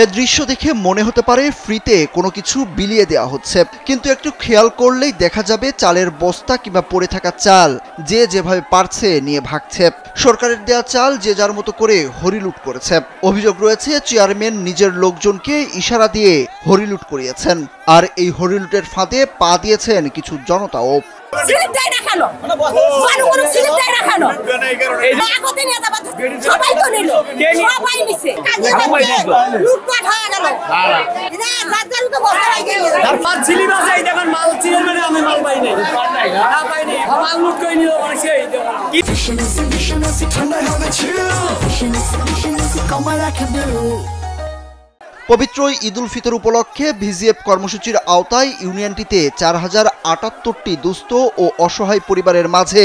এ দৃশ্য দেখে মনে হতে পারে ফ্রিতে কোনো কিছু বিলিয়ে দেওয়া হচ্ছে, কিন্তু একটু খেয়াল করলেই দেখা যাবে চালের বস্তা কিংবা পড়ে থাকা চাল যে যেভাবে পারছে নিয়ে ভাগছে। সরকারের দেয়া চাল যে যার মতো করে হরিলুট করেছে। অভিযোগ রয়েছে চেয়ারম্যান নিজের লোকজনকে ইশারা দিয়ে হরিলুট করিয়েছেন, আর এই হরিলুটের ফাঁদে পা দিয়েছেন কিছু জনতাও। পবিত্র ঈদ উল ফিতর উপলক্ষে ভিজিএফ কর্মসূচির আওতায় ইউনিয়নটিতে 4078টি দুস্থ ও অসহায় পরিবারের মাঝে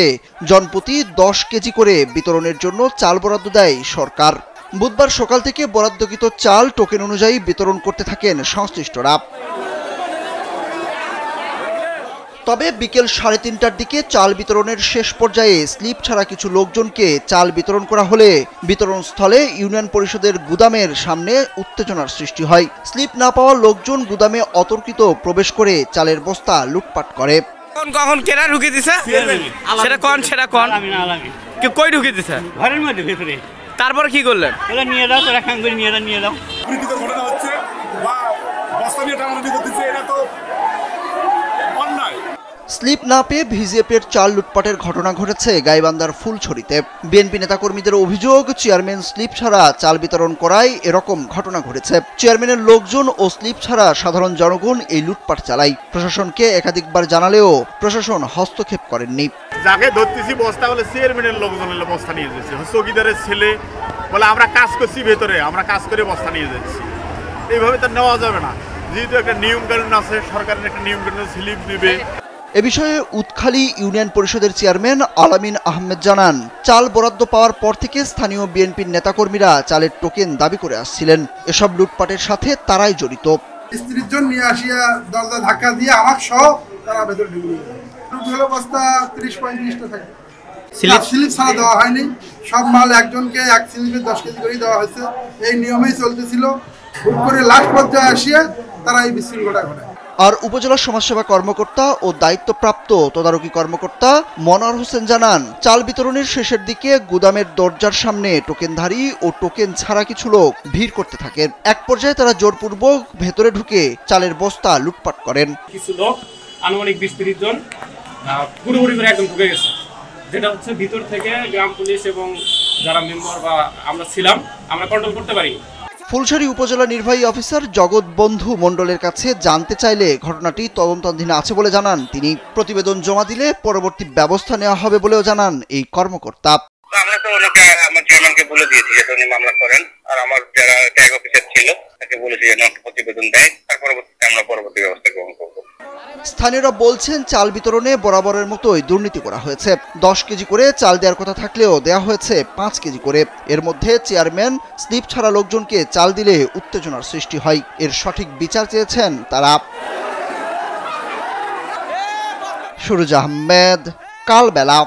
জনপ্রতি 10 কেজি করে বিতরণের জন্য চাল বরাদ্দ দেয় সরকার। বুধবার সকাল থেকে বরাদ্দকৃত চাল টোকেন অনুযায়ী বিতরণ করতে থাকেন সংশ্লিষ্টরা। তবে বিকেল 3:30টার দিকে চাল বিতরণের শেষ পর্যায়ে স্লিপ ছাড়া কিছু লোকজনকে চাল বিতরণ করা হলে বিতরণস্থলে ইউনিয়ন পরিষদের গুদামের সামনে উত্তেজনার সৃষ্টি হয়। স্লিপ না পাওয়া লোকজন গুদামে অতর্কিত প্রবেশ করে চালের বস্তা লুটপাট করে। কখন কেনা ঢুকে দিছে সেটা কোন কি কই ঢুকে দিছে? ঘরের মধ্যে ভেতরে। তারপর কি করলেন? নিয়ে দাও, তোরা খান করে নিয়ে দাও। ঘটনা হচ্ছে বা বস্তা নিয়ে টানাটানি করতেছে, এটা তো অন্যায়। স্লিপ না পেয়ে ভিজিএফের চাল লুটপাটের ঘটনা ঘটেছে গাইবান্ধার ফুলছড়িতে। বিএনপি নেতাকর্মীদের অভিযোগ, চেয়ারম্যান স্লিপ ছাড়া চাল বিতরণ করায় এরকম ঘটনা ঘটেছে। চেয়ারম্যানের লোকজন ও স্লিপ ছাড়া সাধারণ জনগণ এই লুটপাট চালায়। প্রশাসনকে একাধিকবার জানালেও প্রশাসন হস্তক্ষেপ করেননি। যাকে ধরতেছি বস্তা বলে চেয়ারম্যানের লোকজন বস্তা নিয়ে যাচ্ছে, চৌকিদারের ছেলে বলে আমরা কাজ করছি ভেতরে, আমরা কাজ করে বস্তা নিয়ে যাচ্ছি। এইভাবে তো নেওয়া যাবে না, যেহেতু একটা নিয়ম কানুন আছে, সরকারের একটা নিয়ম কানুন স্লিপ দিবে। এ বিষয়ে উৎখালী ইউনিয়ন পরিষদের চেয়ারম্যান আলামিন আহমেদ জানান, চাল বরাদ্দ পাওয়ার পর থেকে স্থানীয় বিএনপির নেতাকর্মীরা চালের টোকেন দাবি করে আসছিলেন। এসব লুটপাটের সাথে তারাই জড়িত। 30 জন নিয়ে আসিয়া দরজা ধাক্কা দিয়ে আমার সহ তারা ভেতরে ঢুকে গেল। বস্তা 30-35টা থাকে। স্লিপ ছাড়া দেওয়া হয়নি, সব মাল একজনকে এক স্লিপে 10 কেজি করে দেওয়া হয়েছে। এই নিয়মেই চলতেছিল। ভুল করে লাস্ট পর্যায়ে আসিয়া তারা এই বিশৃঙ্খলা ঘটায়। আর উপজেলা সমাজসেবা কর্মকর্তা ও দায়িত্বপ্রাপ্ত তদারকি কর্মকর্তা মনোয়ার হোসেন জানান, চাল বিতরণের শেষের দিকে গুদামের দরজার সামনে টোকেনধারী ও টোকেন ছাড়া কিছু লোক ভিড় করতে থাকেন। এক পর্যায়ে তারা জোরপূর্বক ভেতরে ঢুকে চালের বস্তা লুটপাট করেন। কিছু লোক আনুমানিক 20-30 জন পুরোপুরি করে একদম ঢুকে গেছে, যেটা হচ্ছে ভিতর থেকে গ্রাম পুলিশ এবং যারা মেম্বার বা আমরা ছিলাম, আমরা কন্ট্রোল করতে পারি। ফুলছড়ি উপজেলা নির্বাহী অফিসার জগৎ বন্ধু মণ্ডলের কাছে জানতে চাইলে ঘটনাটি তদন্তাধীন আছে বলে জানান তিনি। প্রতিবেদন জমা দিলে পরবর্তী ব্যবস্থা নেওয়া হবে বলেও জানান এই কর্মকর্তা। আমরা তো ওনাকে আমার চেয়ারম্যানকে বলে দিয়েছি যে উনি মামলা করেন, আর আমার যারা ট্যাগ অফিসার ছিল তাকে বলেছি যে প্রতিবেদন দেয়, আর পরবর্তীতে আমরা পরবর্তী ব্যবস্থা গ্রহণ করব। স্থানীয়রা বলছেন, চাল বিতরণে বরাবরের মতোই দুর্নীতি করা হয়েছে। 10 কেজি করে চাল দেওয়ার কথা থাকলেও দেওয়া হয়েছে 5 কেজি করে। এর মধ্যে চেয়ারম্যান স্লিপ ছাড়া লোকজনকে চাল দিলে উত্তেজনার সৃষ্টি হয়। এর সঠিক বিচার চেয়েছেন তারা। সুরজ আহমেদ, কালবেলা।